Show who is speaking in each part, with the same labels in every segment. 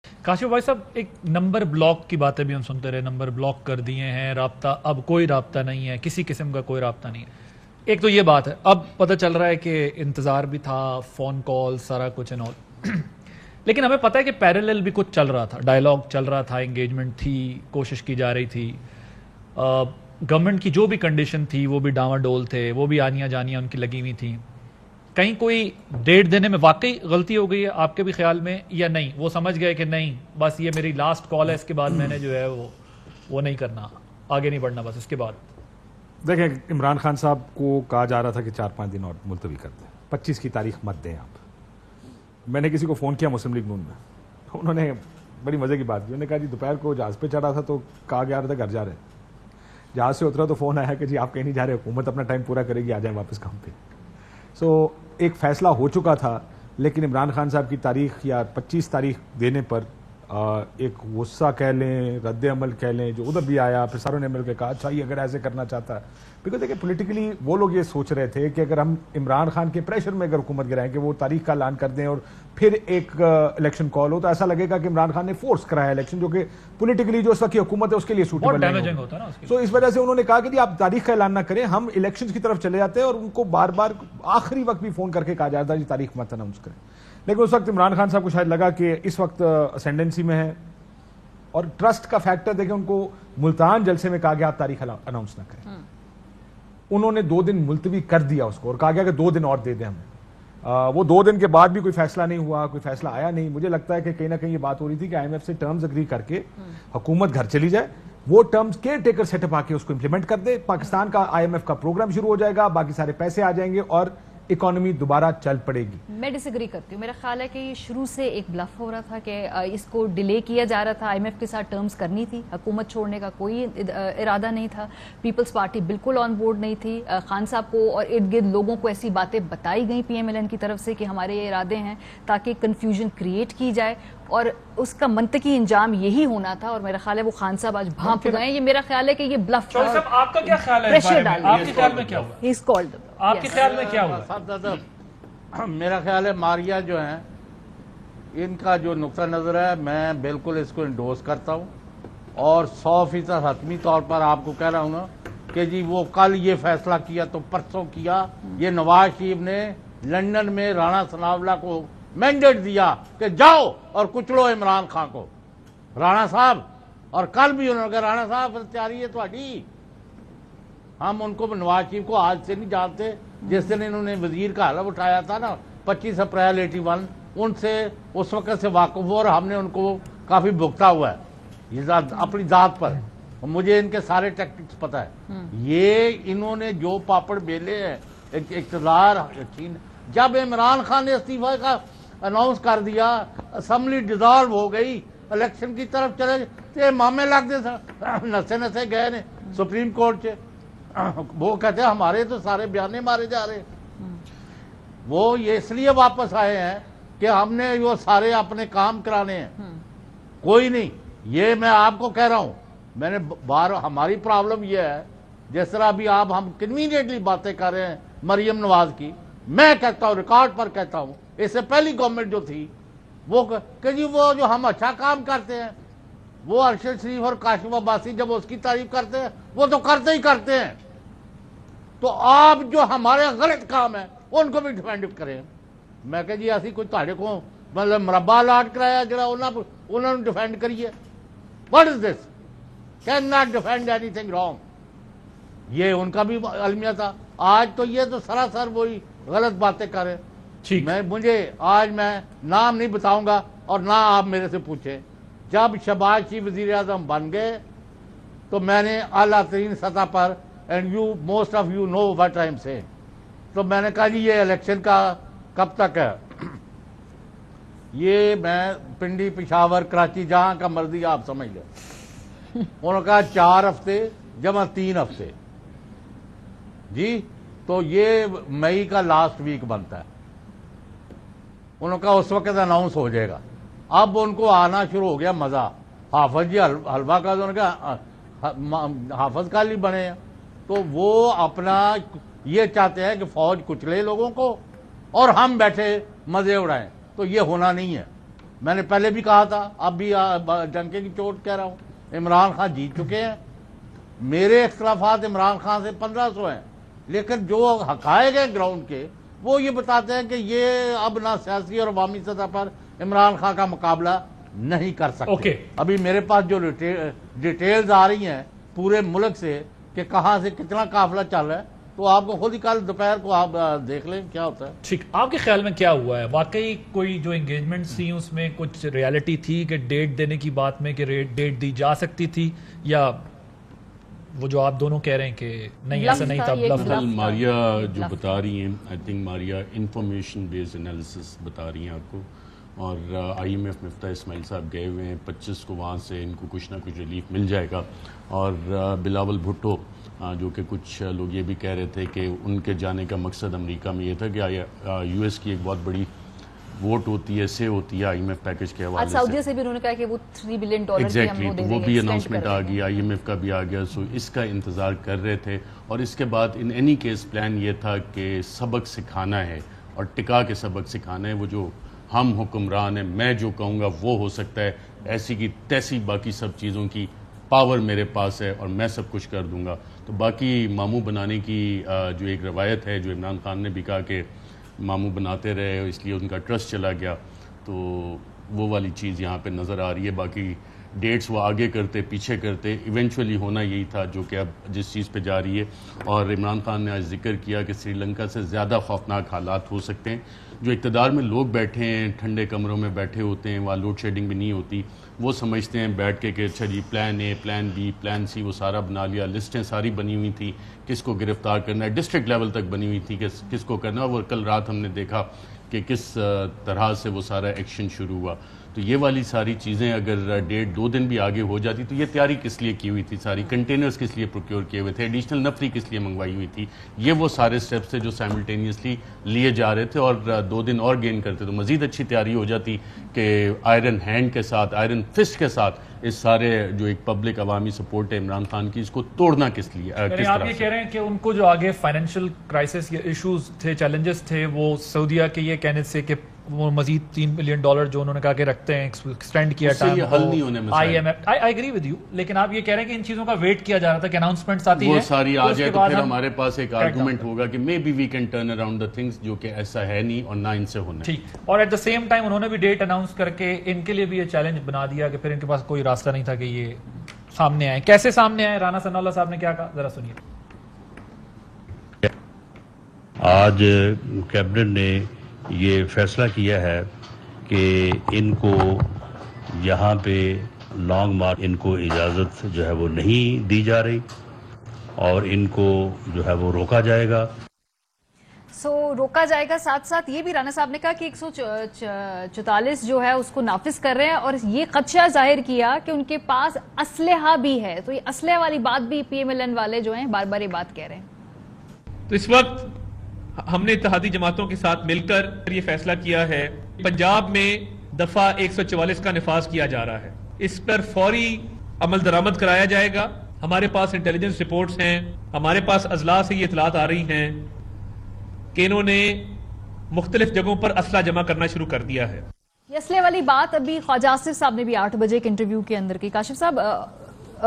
Speaker 1: کاشف بھائی صاحب، ایک نمبر بلاک کی باتیں بھی ہم سنتے رہے، نمبر بلاک کر دیے ہیں، رابطہ اب کوئی رابطہ نہیں ہے، کسی قسم کا کوئی رابطہ نہیں ہے۔ ایک تو یہ بات ہے، اب پتہ چل رہا ہے کہ انتظار بھی تھا، فون کال سارا کچھ لیکن ہمیں پتہ ہے کہ پیرالل بھی کچھ چل رہا تھا، ڈائلاگ چل رہا تھا، انگیجمنٹ تھی، کوشش کی جا رہی تھی، گورنمنٹ کی جو بھی کنڈیشن تھی وہ بھی ڈاواں ڈول تھے، وہ بھی آنیاں جانیاں ان کی لگی ہوئی تھیں۔ کہیں کوئی ڈیٹ دینے میں واقعی غلطی ہو گئی ہے آپ کے بھی خیال میں، یا نہیں وہ سمجھ گئے کہ نہیں بس یہ میری لاسٹ کال ہے، اس کے بعد میں نے جو ہے وہ نہیں کرنا، آگے نہیں بڑھنا بس اس کے بعد؟
Speaker 2: دیکھیں، عمران خان صاحب کو کہا جا رہا تھا کہ 4-5 دن اور ملتوی کر دیں، 25 کی تاریخ مت دیں آپ۔ میں نے کسی کو فون کیا مسلم لیگ نون میں، انہوں نے بڑی مزے کی بات کی، انہوں نے کہا جی دوپہر کو جہاز پہ چڑھا تھا تو کہا گیا تھا گھر جا رہے ہیں، جہاز سے اترا تو فون آیا کہ جی آپ کہیں نہیں جا رہے، حکومت اپنا ٹائم پورا کرے گی، آ جائیں واپس کام پہ۔ سو ایک فیصلہ ہو چکا تھا، لیکن عمران خان صاحب کی تاریخ یا 25 تاریخ دینے پر ایک غصہ کہہ لیں، رد عمل کہہ لیں جو ادھر بھی آیا، پھر ساروں نے مل کے کہا اچھا یہ اگر ایسے کرنا چاہتا ہے، بیکاز دیکھیں پولیٹیکلی وہ لوگ یہ سوچ رہے تھے کہ اگر ہم عمران خان کے پریشر میں اگر حکومت گرائیں کہ وہ تاریخ کا اعلان کر دیں اور پھر ایک الیکشن کال ہو تو ایسا لگے گا کہ عمران خان نے فورس کرایا الیکشن، جو کہ پولیٹیکلی جو اس وقت کی حکومت ہے اس کے لیے سوٹیبل نہیں ہوتا۔ سو اس وجہ سے انہوں نے کہا کہ جی آپ تاریخ کا اعلان نہ کریں، ہم الیکشن کی طرف چلے جاتے ہیں، اور ان کو بار بار آخری وقت بھی فون کر کے کہا جاتا ہے جی تاریخ مت اناؤنس کریں۔ لیکن اس وقت عمران خان صاحب کو شاید لگا کہ اس وقت اسینڈنسی میں ہے، اور ٹرسٹ کا فیکٹر دیکھیں، ان کو ملتان جلسے میں کہا گیا آپ تاریخ اناؤنس نہ کریں، انہوں نے 2 دن ملتوی کر دیا اس کو اور کہا گیا کہ 2 دن اور دے دیں ہمیں۔ وہ 2 دن کے بعد بھی کوئی فیصلہ نہیں ہوا، کوئی فیصلہ آیا نہیں۔ مجھے لگتا ہے کہ کہیں نہ کہیں یہ بات ہو رہی تھی کہ آئی ایم ایف سے ٹرمز اگری کر کے حکومت گھر چلی جائے، وہ terms caretaker set up آ کے اس کو امپلیمنٹ کر دے، پاکستان کا آئی ایم ایف کا پروگرام شروع ہو جائے گا، باقی سارے پیسے آ جائیں گے اور اکانومی دوبارہ چل پڑے گی۔
Speaker 3: میں ڈس ایگری کرتی ہوں، میرا خیال ہے کہ یہ شروع سے ایک بلف ہو رہا تھا کہ اس کو ڈیلے کیا جا رہا تھا، آئی ایم ایف کے ساتھ ٹرمز کرنی تھی، حکومت چھوڑنے کا کوئی ارادہ نہیں تھا، پیپلز پارٹی بالکل آن بورڈ نہیں تھی، خان صاحب کو اور ارد گرد لوگوں کو ایسی باتیں بتائی گئیں پی ایم ایل این کی طرف سے کہ ہمارے یہ ارادے ہیں تاکہ کنفیوژن کریٹ کی جائے، اور اس کا منطقی انجام یہی ہونا تھا، اور میرا خیال ہے وہ خان صاحب آج بھانپ گئے ہیں۔ یہ میرا خیال ہے کہ یہ بلف تھا۔
Speaker 1: آپ کا کیا خیال ہے اس بارے میں؟ آپ کے خیال میں کیا ہوا؟ آپ کے خیال میں کیا ہوا؟
Speaker 4: میرا خیال ہے ماریا جو ہیں ان کا جو نقطہ نظر ہے میں بالکل اس کو انڈورس کرتا ہوں، اور 100% حتمی طور پر آپ کو کہہ رہا ہوں نا کہ جی وہ کل یہ فیصلہ کیا تو پرسوں کیا، یہ نواز شریف نے لندن میں رانا ثناءاللہ کو مینڈیٹ دیا کہ جاؤ اور کچلو عمران خان کو، رانا صاحب، اور کل بھی انہوں نے کہا رانا صاحب تیاری ہے تھوڑی، ہم ان کو نواز شریف کو آج سے نہیں جانتے، جس دن انہوں نے وزیر کا حلف اٹھایا تھا نا 25 اپریل 81، ان سے اس وقت سے واقف ہوا، اور ہم نے ان کو کافی بھگتا ہوا ہے یہ اپنی ذات پر، مجھے ان کے سارے ٹیکٹکس پتہ ہے۔ یہ انہوں نے جو پاپڑ بیلے ہیں اقتدار چھین، جب عمران خان نے استعفے کا اناؤنس کر دیا، اسمبلی ڈیزالو ہو گئی، الیکشن کی طرف چلے تو مامے لگ دے نسے نسے گئے نے سپریم کورٹ سے، وہ کہتے ہیں ہمارے تو سارے بیانے مارے جا رہے ہیں۔ وہ یہ اس لیے واپس آئے ہیں کہ ہم نے وہ سارے اپنے کام کرانے ہیں، کوئی نہیں۔ یہ میں آپ کو کہہ رہا ہوں، میں نے ہماری پرابلم یہ ہے، جس طرح ابھی آپ ہم کنوینئنٹلی باتیں کر رہے ہیں مریم نواز کی، میں کہتا ہوں ریکارڈ پر کہتا ہوں، اس سے پہلی گورنمنٹ جو تھی وہ کہ جی وہ جو ہم اچھا کام کرتے ہیں، وہ ارشد شریف اور کاشف عباسی جب اس کی تعریف کرتے ہیں وہ تو کرتے ہی کرتے ہیں، تو آپ جو ہمارے غلط کام ہیں ان کو بھی ڈیفینڈ کریں۔ میں کہ جی ایسی کوئی تاڑے کو مطلب مربع الاٹ کرایا جڑا انہوں نے ڈیفینڈ کریے، what is this, can not defend any thing wrong, یہ ان کا بھی المیہ تھا۔ آج تو یہ تو سراسر وہی غلط باتیں کریں۔ مجھے آج میں نام نہیں بتاؤں گا اور نہ آپ میرے سے پوچھیں، جب شہباز شریف وزیر اعظم بن گئے تو میں نے اعلیٰ ترین سطح پر and you most of you know what I am seeing, تو میں نے کہا جی یہ الیکشن کا کب تک ہے، یہ میں پنڈی پشاور کراچی جہاں کا مرضی آپ سمجھ لیں، انہوں نے کہا 4 ہفتے جمع 3 ہفتے، جی تو یہ مئی کا لاسٹ ویک بنتا ہے، انہوں نے کہا اس وقت اناؤنس ہو جائے گا۔ اب ان کو آنا شروع ہو گیا مزہ، حافظ جی حلوہ کا، انہوں نے کہا حافظ کا ہی بنے ہیں، تو وہ اپنا یہ چاہتے ہیں کہ فوج کچلے لوگوں کو اور ہم بیٹھے مزے اڑائیں، تو یہ ہونا نہیں ہے۔ میں نے پہلے بھی کہا تھا، اب بھی ڈنکے کی چوٹ کہہ رہا ہوں، عمران خان جیت چکے ہیں. میرے اختلافات عمران خان سے 1500 ہیں، لیکن جو حقائق ہیں گراؤنڈ کے وہ یہ بتاتے ہیں کہ یہ اب نہ سیاسی اور عوامی سطح پر عمران خان کا مقابلہ نہیں کر سکتے. ابھی میرے پاس جو ڈیٹیلز آ رہی ہیں پورے ملک سے کہ کہاں سے کتنا قافلہ چل رہا ہے، تو آپ کو خود ہی کل دوپہر کو آپ دیکھ لیں کیا ہوتا ہے.
Speaker 1: ٹھیک، آپ کے خیال میں کیا ہوا ہے؟ واقعی کوئی جو انگیجمنٹ تھی اس میں کچھ ریالٹی تھی کہ ڈیٹ دینے کی بات میں کہ ڈیٹ دی جا سکتی تھی، یا وہ جو آپ دونوں کہہ رہے ہیں کہ نہیں ایسا نہیں تھا؟
Speaker 5: بلف ماریا جو بتا رہی ہیں، I think Maria information based analysis بتا رہی ہیں آپ کو، اور آئی ایم ایف مفتاح اسماعیل صاحب گئے ہوئے ہیں 25 کو، وہاں سے ان کو کچھ نہ کچھ ریلیف مل جائے گا. اور بلاول بھٹو جو کہ کچھ لوگ یہ بھی کہہ رہے تھے کہ ان کے جانے کا مقصد امریکہ میں یہ تھا کہ یو ایس کی ایک بہت بڑی ووٹ ہوتی ہے، سے ہوتی ہے آئی ایم ایف پیکج کے حوالے سے.
Speaker 3: سعودیہ سے بھی انہوں نے کہا کہ وہ $3 بلین
Speaker 5: ایگزیکٹلی، وہ بھی اناؤنسمنٹ آ گئی، آئی ایم ایف کا بھی آ گیا. سو اس کا انتظار کر رہے تھے، اور اس کے بعد ان اینی کیس پلان یہ تھا کہ سبق سکھانا ہے اور ٹکا کے سبق سکھانا ہے. وہ جو ہم حکمران ہیں، میں جو کہوں گا وہ ہو سکتا ہے، ایسی کی تیسی باقی سب چیزوں کی پاور میرے پاس ہے اور میں سب کچھ کر دوں گا. تو باقی ماموں بنانے کی جو ایک روایت ہے، جو عمران خان نے بھی کہا کہ ماموں بناتے رہے اس لیے ان کا ٹرسٹ چلا گیا، تو وہ والی چیز یہاں پہ نظر آ رہی ہے. باقی ڈیٹس وہ آگے کرتے پیچھے کرتے، ایونچولی ہونا یہی تھا جو کہ اب جس چیز پہ جا رہی ہے. اور عمران خان نے آج ذکر کیا کہ سری لنکا سے زیادہ خوفناک حالات ہو سکتے ہیں. جو اقتدار میں لوگ بیٹھے ہیں، ٹھنڈے کمروں میں بیٹھے ہوتے ہیں، وہاں لوڈ شیڈنگ بھی نہیں ہوتی، وہ سمجھتے ہیں بیٹھ کے کہ اچھا جی plan a, plan be, plan سی وہ سارا بنا لیا، لسٹیں ساری بنی ہوئی تھی کس کو گرفتار کرنا ہے، ڈسٹرکٹ لیول تک بنی ہوئی تھی کہ کس کو کرنا ہے. اور کل رات ہم نے دیکھا کہ کس طرح سے وہ سارا ایکشن شروع ہوا. تو یہ والی ساری چیزیں اگر ڈیٹ 2 دن بھی آگے ہو جاتی تو یہ تیاری کس لیے کی ہوئی تھی، ساری کنٹینرز کس لیے پروکیور کیے ہوئے تھے، ایڈیشنل نفری کس لیے منگوائی ہوئی تھی، یہ وہ سارے سٹیپس تھے جو سائملٹینیسلی لیے جا رہے تھے. اور 2 دن اور گین کرتے تو مزید اچھی تیاری ہو جاتی کہ آئرن ہینڈ کے ساتھ، آئرن فسٹ کے ساتھ اس سارے جو ایک پبلک عوامی سپورٹ ہے عمران خان کی، اس کو توڑنا کس لیے، کس
Speaker 1: آپ
Speaker 5: طرح
Speaker 1: یہ
Speaker 5: سے.
Speaker 1: کہہ رہے ہیں کہ ان کو جو آگے فائنینشیل کرائسس یا ایشوز تھے، چیلنجز تھے، وہ سعودیہ کے یہ کہنے سے کہ وہ مزید $3 بلین جو انہوں نے کہا کہ رکھتے ہیں، ایکسٹینڈ کیا ٹائم،
Speaker 5: یہ حل نہیں ہونے میں
Speaker 1: I M F. I agree with you, لیکن آپ یہ کہہ رہے ہیں کہ ان چیزوں کا ویٹ کیا جا رہا تھا کہ اناؤنسمنٹس آتی ہیں،
Speaker 5: وہ ساری آ جائے تو پھر ہمارے پاس ایک آرگومنٹ ہوگا کہ maybe we can turn around the things, جو کہ ایسا ہے نہیں اور نہ ان سے ہونا.
Speaker 1: ٹھیک. اور ایٹ دا سیم ٹائم انہوں نے بھی ڈیٹ اناؤنس کر کے ان کے لیے بھی یہ چیلنج بنا دیا کہ پھر ان کے پاس کوئی راستہ نہیں تھا کہ یہ سامنے آئے. کیسے سامنے آئے؟ رانا ثناء اللہ صاحب نے کیا کہا، ذرا سنیے.
Speaker 6: آج کیبنٹ نے یہ فیصلہ کیا ہے کہ ان کو یہاں پہ لانگ مارچ ان کو اجازت جو ہے وہ نہیں دی جا رہی اور ان کو جو ہے وہ روکا جائے گا.
Speaker 3: روکا جائے گا. ساتھ ساتھ یہ بھی رانا صاحب نے کہا کہ 144 جو ہے اس کو نافذ کر رہے ہیں، اور یہ خدشہ ظاہر کیا کہ ان کے پاس اسلحہ بھی ہے. تو یہ اسلحہ والی بات بھی پی ایم ایل این والے جو ہیں بار بار یہ بات کہہ رہے ہیں.
Speaker 7: تو اس وقت ہم نے اتحادی جماعتوں کے ساتھ مل کر یہ فیصلہ کیا ہے، پنجاب میں دفعہ 144 کا نفاذ کیا جا رہا ہے، اس پر فوری عمل درآمد کرایا جائے گا. ہمارے پاس انٹیلیجنس رپورٹس ہیں، ہمارے پاس اضلاع سے یہ اطلاعات آ رہی ہیں کہ انہوں نے مختلف جگہوں پر اسلحہ جمع کرنا شروع کر دیا ہے.
Speaker 3: یہ اسلحے والی بات ابھی خواجہ آصف صاحب نے بھی 8 بجے کے انٹرویو کے اندر کی. کاشف صاحب،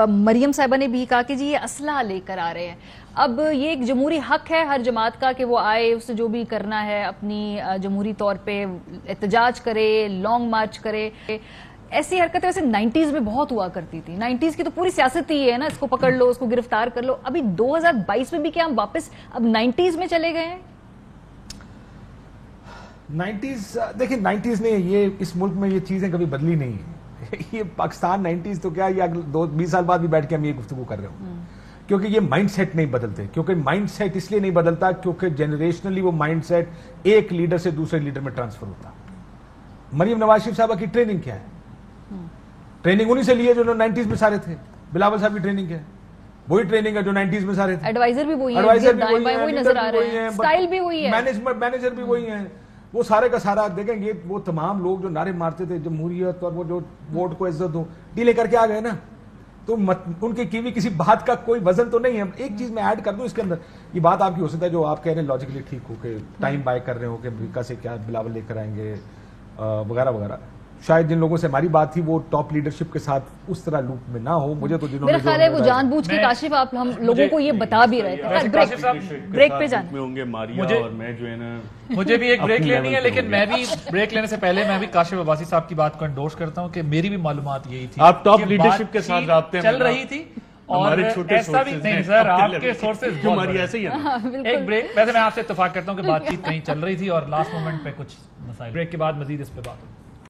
Speaker 3: مریم صاحبہ نے بھی کہا کہ جی یہ اسلحہ لے کر آ رہے ہیں. اب یہ ایک جمہوری حق ہے ہر جماعت کا کہ وہ آئے، اسے جو بھی کرنا ہے اپنی جمہوری طور پہ احتجاج کرے، لانگ مارچ کرے. ایسی حرکتیں ویسے 90s میں بہت ہوا کرتی تھی. 90s کی تو پوری سیاست ہی ہے نا، اس کو پکڑ لو، اس کو گرفتار کر لو. ابھی 2022 میں بھی کیا ہم واپس اب 90s میں چلے گئے ہیں؟
Speaker 2: 90s دیکھیں، 90s نے یہ اس ملک میں یہ چیزیں کبھی بدلی نہیں ہیں. یہ پاکستان 90s تو کیا، یہ 20 سال بعد بھی بیٹھ کے ہم یہ گفتگو کر رہے ہوں، کیونکہ یہ مائنڈ سیٹ نہیں بدلتے. کیونکہ مائنڈ سیٹ اس لیے نہیں بدلتا کیونکہ جنریشنلی وہ مائنڈ سیٹ ایک لیڈر سے دوسرے لیڈر میں ٹرانسفر ہوتا. مریم نواز شریف صاحبہ کی ٹریننگ کیا ہے؟ ٹریننگ انہی سے لیے جو 90s میں سارے تھے. بلاول صاحب کی ٹریننگ کیا ہے؟ وہی ٹریننگ ہے جو 90s میں سارے تھے.
Speaker 3: ایڈوائزر بھی وہی ہیں، وہی نظر آ رہے ہیں، سٹائل بھی وہی ہے،
Speaker 2: مینیجر بھی وہی ہیں. وہ سارے کا سارا دیکھیں گے، وہ تمام لوگ جو نعرے مارتے تھے جمہوریت اور وہ جو ووٹ کو عزت دو، ڈیلے کر کے آ گئے نا. تو ان کی کی کسی بات کا کوئی وزن تو نہیں ہے. ایک چیز میں ایڈ کر دوں اس کے اندر، یہ بات آپ کی ہو سکتا ہے جو آپ کہہ رہے ہیں لاجیکلی ٹھیک ہو کہ ٹائم بائی کر رہے ہو کہ امریکہ سے کیا بلاول لے کر آئیں گے وغیرہ وغیرہ. شاید جن لوگوں سے ہماری بات تھی وہ ٹاپ لیڈرشپ کے ساتھ اس طرح لوپ میں نہ ہو. مجھے تو جنہوں
Speaker 3: میرا خیال ہے وہ جان بوجھ کے کاشف آپ ہم لوگوں کو یہ بتا بھی رہے تھے. بریک پہ جانا
Speaker 5: میں ہوں گے ماریا اور میں جو ہے نا,
Speaker 1: مجھے بھی ایک بریک لینی ہے, لیکن میں بھی بریک لینے سے پہلے میں بھی کاشف عباسی صاحب کی بات کو انڈورس کرتا ہوں کہ میری بھی معلومات یہی تھی.
Speaker 5: آپ ٹاپ لیڈرشپ کے ساتھ رابطے
Speaker 1: چل رہی تھی اور ایسا بھی نہیں سر, آپ کے سورسز
Speaker 5: ہماری ایسے ہی ہے.
Speaker 1: ایک بریک, ویسے میں آپ سے اتفاق کرتا ہوں کہ بات چیت کہیں چل رہی تھی اور لاسٹ مومنٹ پہ کچھ مسائل. بریک کے بعد مزید اس پہ بات ہوگی.